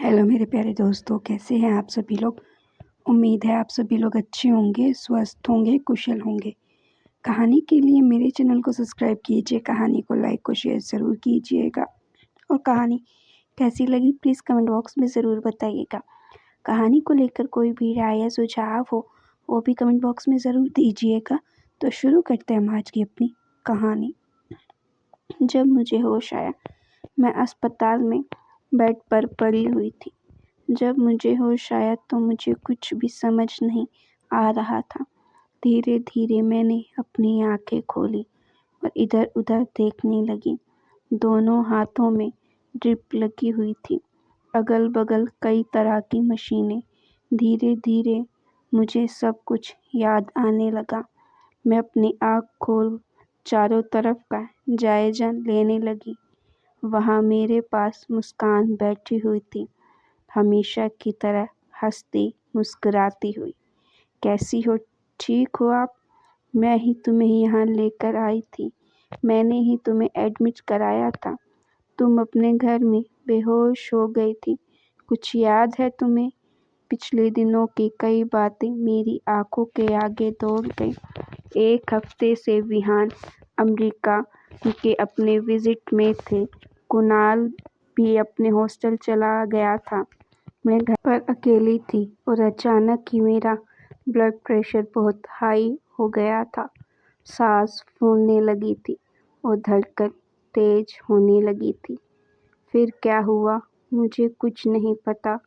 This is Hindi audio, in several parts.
हेलो मेरे प्यारे दोस्तों, कैसे हैं आप सभी लोग। उम्मीद है आप सभी लोग अच्छे होंगे, स्वस्थ होंगे, कुशल होंगे। कहानी के लिए मेरे चैनल को सब्सक्राइब कीजिए, कहानी को लाइक और शेयर ज़रूर कीजिएगा और कहानी कैसी लगी प्लीज़ कमेंट बॉक्स में ज़रूर बताइएगा। कहानी को लेकर कोई भी राय या सुझाव हो वो भी कमेंट बॉक्स में ज़रूर दीजिएगा। तो शुरू करते हैं हम आज की अपनी कहानी। जब मुझे होश आया मैं अस्पताल में बेड पर पड़ी हुई थी। जब मुझे होश आया तो मुझे कुछ भी समझ नहीं आ रहा था। धीरे धीरे मैंने अपनी आंखें खोली और इधर उधर देखने लगी। दोनों हाथों में ड्रिप लगी हुई थी, अगल बगल कई तरह की मशीनें। धीरे धीरे मुझे सब कुछ याद आने लगा। मैं अपनी आँख खोल चारों तरफ का जायजा लेने लगी। वहाँ मेरे पास मुस्कान बैठी हुई थी, हमेशा की तरह हंसती मुस्कुराती हुई। कैसी हो, ठीक हो आप? मैं ही तुम्हें यहाँ लेकर आई थी। मैंने ही तुम्हें एडमिट कराया था। तुम अपने घर में बेहोश हो गई थी। कुछ याद है तुम्हें? पिछले दिनों की कई बातें मेरी आंखों के आगे दौड़ गई। एक हफ्ते से विहान अमेरिका के अपने विजिट में थे। कुणाल भी अपने हॉस्टल चला गया था। मैं घर पर अकेली थी और अचानक ही मेरा ब्लड प्रेशर बहुत हाई हो गया था। सांस फूलने लगी थी और धड़कन तेज होने लगी थी। फिर क्या हुआ मुझे कुछ नहीं पता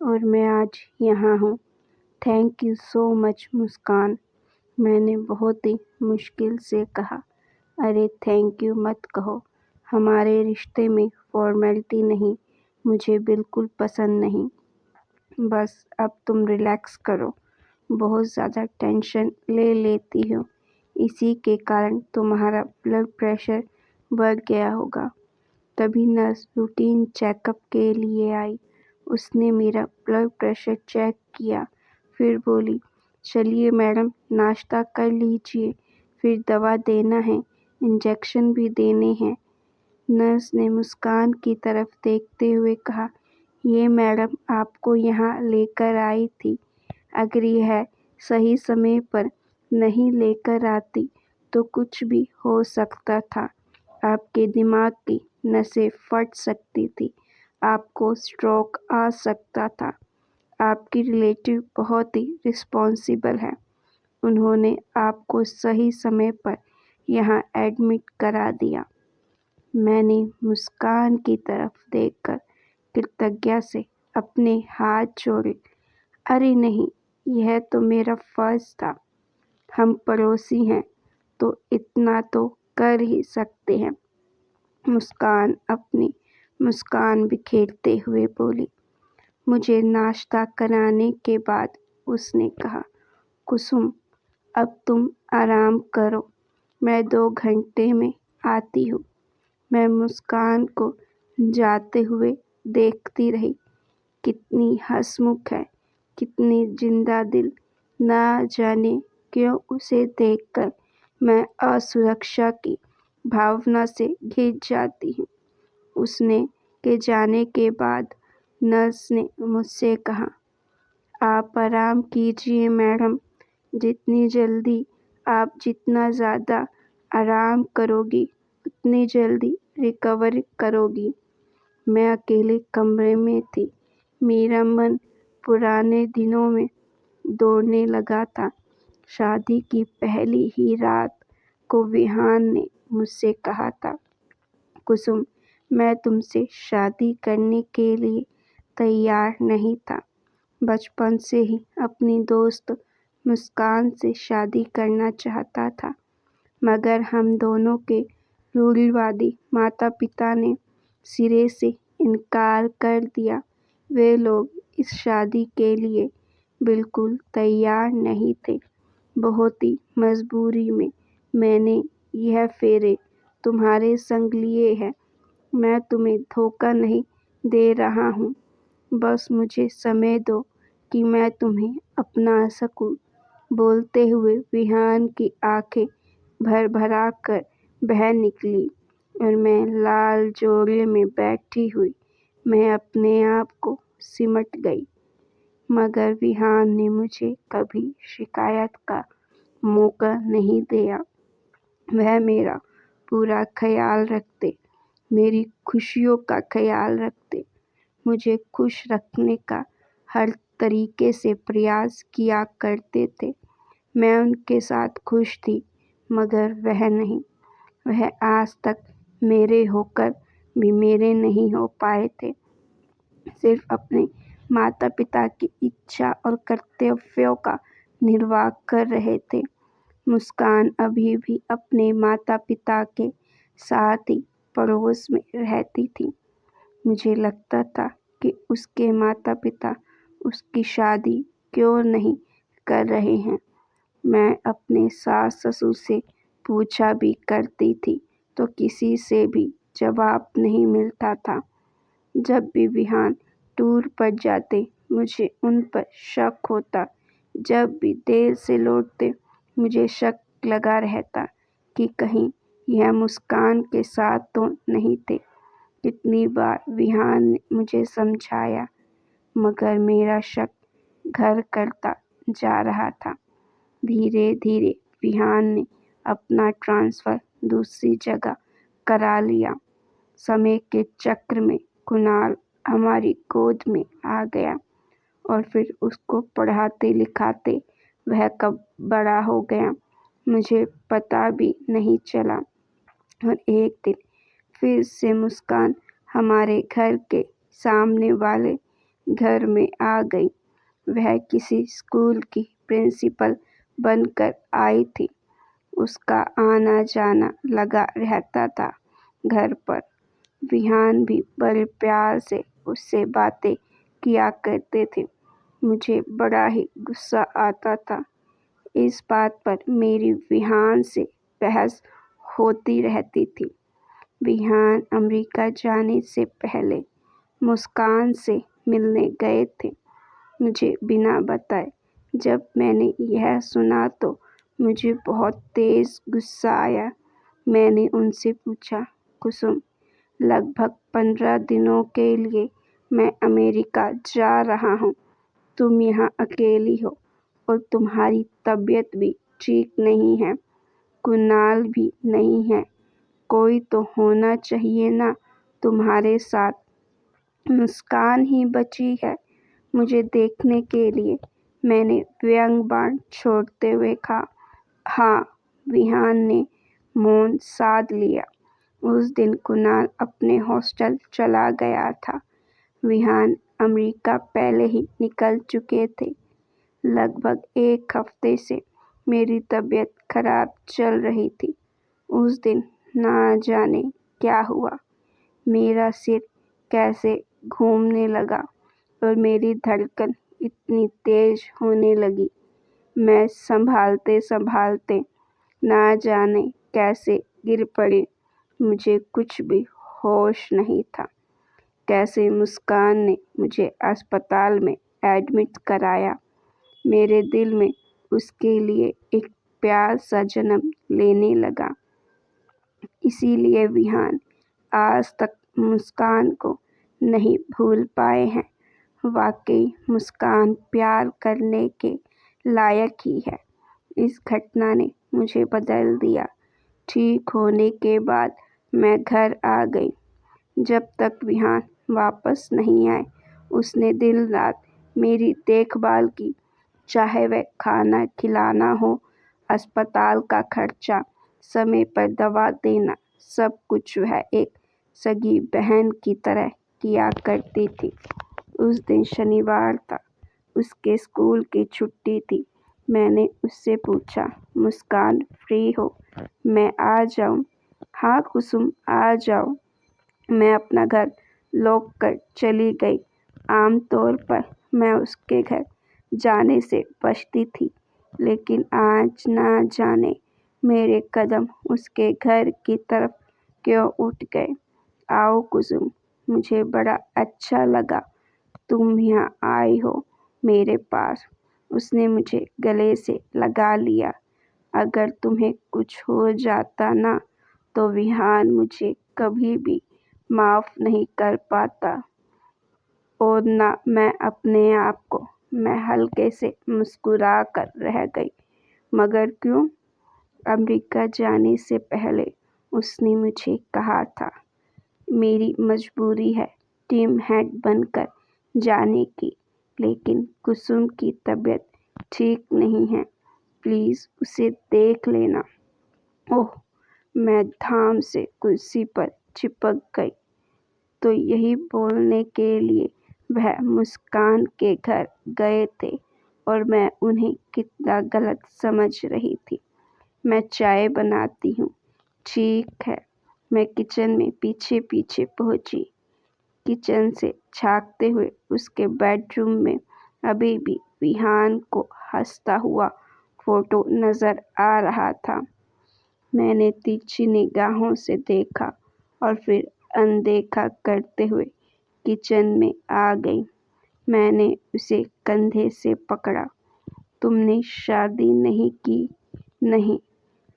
और मैं आज यहाँ हूँ। थैंक यू सो मच मुस्कान, मैंने बहुत ही मुश्किल से कहा। अरे थैंक यू मत कहो, हमारे रिश्ते में फॉर्मेलिटी नहीं, मुझे बिल्कुल पसंद नहीं। बस अब तुम रिलैक्स करो, बहुत ज़्यादा टेंशन ले लेती हो, इसी के कारण तुम्हारा ब्लड प्रेशर बढ़ गया होगा। तभी नर्स रूटीन चेकअप के लिए आई। उसने मेरा ब्लड प्रेशर चेक किया, फिर बोली, चलिए मैडम नाश्ता कर लीजिए, फिर दवा देना है, इंजेक्शन भी देने हैं। नर्स ने मुस्कान की तरफ देखते हुए कहा, ये मैडम आपको यहाँ लेकर आई थी। अगर यह सही समय पर नहीं लेकर आती तो कुछ भी हो सकता था। आपके दिमाग की नसें फट सकती थी, आपको स्ट्रोक आ सकता था। आपकी रिलेटिव बहुत ही रिस्पॉन्सिबल है, उन्होंने आपको सही समय पर यहाँ एडमिट करा दिया। मैंने मुस्कान की तरफ देखकर कृतज्ञता से अपने हाथ जोड़े। अरे नहीं, यह तो मेरा फर्ज था। हम पड़ोसी हैं तो इतना तो कर ही सकते हैं। मुस्कान अपनी मुस्कान बिखेरते हुए बोली। मुझे नाश्ता कराने के बाद उसने कहा, कुसुम अब तुम आराम करो, मैं 2 घंटे में आती हूँ। मैं मुस्कान को जाते हुए देखती रही। कितनी हंसमुख है, कितनी जिंदा दिल। ना जाने क्यों उसे देखकर मैं असुरक्षा की भावना से घिर जाती हूँ। उसने के जाने के बाद नर्स ने मुझसे कहा, आप आराम कीजिए मैडम, जितना ज़्यादा आराम करोगी उतनी जल्दी रिकवर करोगी। मैं अकेले कमरे में थी, मेरा मन पुराने दिनों में दौड़ने लगा था। शादी की पहली ही रात को विहान ने मुझसे कहा था, कुसुम मैं तुमसे शादी करने के लिए तैयार नहीं था। बचपन से ही अपनी दोस्त मुस्कान से शादी करना चाहता था, मगर हम दोनों के रूढ़िवादी माता पिता ने सिरे से इनकार कर दिया। वे लोग इस शादी के लिए बिल्कुल तैयार नहीं थे। बहुत ही मजबूरी में मैंने यह फेरे तुम्हारे संग लिए हैं। मैं तुम्हें धोखा नहीं दे रहा हूँ, बस मुझे समय दो कि मैं तुम्हें अपना सकूं। बोलते हुए विहान की आंखें भर भरा कर बह निकली और मैं लाल जोड़े में बैठी हुई मैं अपने आप को सिमट गई। मगर विहान ने मुझे कभी शिकायत का मौका नहीं दिया। वह मेरा पूरा ख्याल रखते, मेरी खुशियों का ख्याल रखते, मुझे खुश रखने का हर तरीके से प्रयास किया करते थे। मैं उनके साथ खुश थी, मगर वह नहीं। वह आज तक मेरे होकर भी मेरे नहीं हो पाए थे। सिर्फ अपने माता-पिता की इच्छा और कर्तव्यों का निर्वाह कर रहे थे। मुस्कान अभी भी अपने माता-पिता के साथ ही पड़ोस में रहती थी। मुझे लगता था कि उसके माता-पिता उसकी शादी क्यों नहीं कर रहे हैं। मैं अपने सास-ससुर से पूछा भी करती थी तो किसी से भी जवाब नहीं मिलता था। जब भी विहान टूर पर जाते, मुझे उन पर शक होता। जब भी देर से लौटते, मुझे शक लगा रहता कि कहीं यह मुस्कान के साथ तो नहीं थे। कितनी बार विहान ने मुझे समझाया, मगर मेरा शक घर करता जा रहा था। धीरे-धीरे विहान ने अपना ट्रांसफ़र दूसरी जगह करा लिया। समय के चक्र में कुणाल हमारी गोद में आ गया और फिर उसको पढ़ाते-लिखाते वह कब बड़ा हो गया, मुझे पता भी नहीं चला। और एक दिन फिर से मुस्कान हमारे घर के सामने वाले घर में आ गई। वह किसी स्कूल की प्रिंसिपल बनकर आई थी। उसका आना-जाना लगा रहता था घर पर। विहान भी बड़े प्यार से उससे बातें किया करते थे। मुझे बड़ा ही गुस्सा आता था। इस बात पर मेरी विहान से बहस होती रहती थी। विहान अमेरिका जाने से पहले मुस्कान से मिलने गए थे, मुझे बिना बताए। जब मैंने यह सुना तो मुझे बहुत तेज़ गुस्सा आया। मैंने उनसे पूछा, कुसुम, लगभग 15 दिनों के लिए मैं अमेरिका जा रहा हूँ। तुम यहाँ अकेली हो और तुम्हारी तबीयत भी ठीक नहीं है। कुणाल भी नहीं है। कोई तो होना चाहिए ना तुम्हारे साथ। मुस्कान ही बची है मुझे देखने के लिए। मैंने व्यंग बाण छोड़ते हुए कहा। हाँ, विहान ने मौन साध लिया। उस दिन कुणाल अपने हॉस्टल चला गया था। विहान अमेरिका पहले ही निकल चुके थे। लगभग 1 हफ्ते से मेरी तबीयत खराब चल रही थी। उस दिन ना जाने क्या हुआ, मेरा सिर कैसे घूमने लगा और मेरी धड़कन इतनी तेज होने लगी। मैं संभालते-संभालते ना जाने कैसे गिर पड़ी। मुझे कुछ भी होश नहीं था। कैसे मुस्कान ने मुझे अस्पताल में एडमिट कराया। मेरे दिल में उसके लिए एक प्यार सा जन्म लेने लगा। इसीलिए विहान आज तक मुस्कान को नहीं भूल पाए हैं। वाकई मुस्कान प्यार करने के लायक ही है। इस घटना ने मुझे बदल दिया। ठीक होने के बाद मैं घर आ गई। जब तक विहान वापस नहीं आए, उसने दिन-रात मेरी देखभाल की। चाहे वह खाना खिलाना हो, अस्पताल का खर्चा, समय पर दवा देना, सब कुछ वह एक सगी बहन की तरह किया करती थी। उस दिन शनिवार था। उसके स्कूल की छुट्टी थी। मैंने उससे पूछा, मुस्कान फ्री हो? मैं आ जाऊं? हाँ कुसुम, आ जाओ। मैं अपना घर लॉक कर चली गई। आम तौर पर मैं उसके घर जाने से बचती थी, लेकिन आज ना जाने मेरे कदम उसके घर की तरफ क्यों उठ गए। आओ कुसुम, मुझे बड़ा अच्छा लगा तुम यहाँ आई हो मेरे पास। उसने मुझे गले से लगा लिया। अगर तुम्हें कुछ हो जाता ना, तो विहान मुझे कभी भी माफ़ नहीं कर पाता। और ना मैं अपने आप को। मैं हल्के से मुस्कुरा कर रह गई। मगर क्यों? अमेरिका जाने से पहले उसने मुझे कहा था, मेरी मजबूरी है टीम हेड बनकर जाने की, लेकिन कुसुम की तबीयत ठीक नहीं है, प्लीज़ उसे देख लेना। ओह! मैं धाम से कुर्सी पर चिपक गई। तो यही बोलने के लिए वह मुस्कान के घर गए थे और मैं उन्हें कितना गलत समझ रही थी। मैं चाय बनाती हूँ। ठीक है। मैं किचन में पीछे पीछे पहुँची। किचन से झाँकते हुए उसके बेडरूम में अभी भी विहान को हंसता हुआ फोटो नजर आ रहा था। मैंने तिरछी निगाहों से देखा और फिर अनदेखा करते हुए किचन में आ गई। मैंने उसे कंधे से पकड़ा। तुमने शादी नहीं की? नहीं,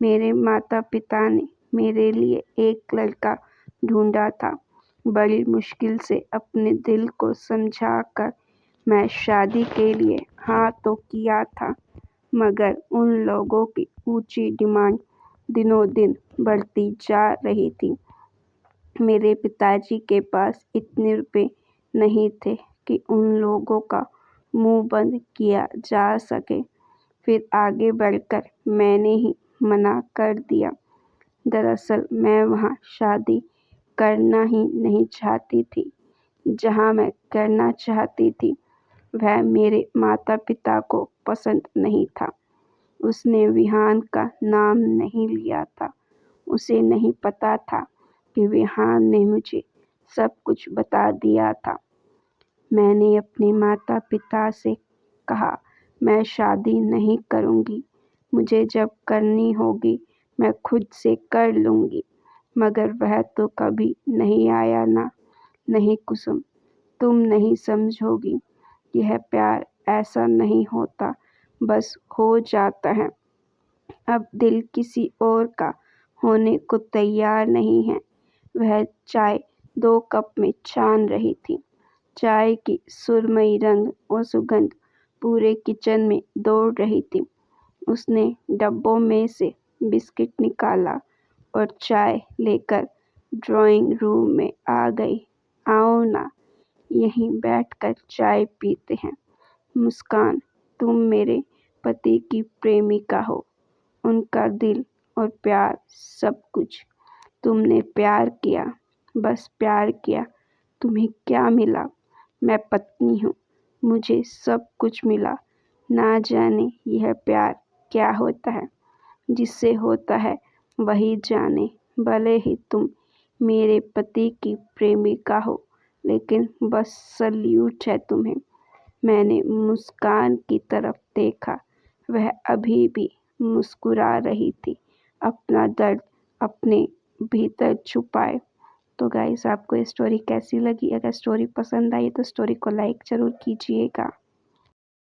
मेरे माता पिता ने मेरे लिए एक लड़का ढूंढा था। बड़ी मुश्किल से अपने दिल को समझाकर मैं शादी के लिए हाँ तो किया था, मगर उन लोगों की ऊंची डिमांड दिनों दिन बढ़ती जा रही थी। मेरे पिताजी के पास इतने रुपए नहीं थे कि उन लोगों का मुंह बंद किया जा सके। फिर आगे बढ़कर मैंने ही मना कर दिया। दरअसल मैं वहाँ शादी करना ही नहीं चाहती थी। जहाँ मैं करना चाहती थी वह मेरे माता पिता को पसंद नहीं था। उसने विहान का नाम नहीं लिया था। उसे नहीं पता था कि विहान ने मुझे सब कुछ बता दिया था। मैंने अपने माता पिता से कहा, मैं शादी नहीं करूँगी। मुझे जब करनी होगी मैं खुद से कर लूँगी। मगर वह तो कभी नहीं आया ना। नहीं कुसुम, तुम नहीं समझोगी। यह प्यार ऐसा नहीं होता, बस हो जाता है। अब दिल किसी और का होने को तैयार नहीं है। वह चाय 2 कप में छान रही थी। चाय की सुरमई रंग और सुगंध पूरे किचन में दौड़ रही थी। उसने डब्बों में से बिस्किट निकाला और चाय लेकर ड्राइंग रूम में आ गई। आओ ना, यहीं बैठकर चाय पीते हैं। मुस्कान, तुम मेरे पति की प्रेमिका हो। उनका दिल और प्यार सब कुछ। तुमने प्यार किया, बस प्यार किया। तुम्हें क्या मिला? मैं पत्नी हूँ, मुझे सब कुछ मिला। ना जाने यह प्यार क्या होता है। जिससे होता है वही जाने। भले ही तुम मेरे पति की प्रेमिका हो, लेकिन बस सल्यूट है तुम्हें। मैंने मुस्कान की तरफ देखा। वह अभी भी मुस्कुरा रही थी, अपना दर्द अपने भीतर छुपाए। तो गाइस, आपको ये स्टोरी कैसी लगी? अगर स्टोरी पसंद आई तो स्टोरी को लाइक ज़रूर कीजिएगा।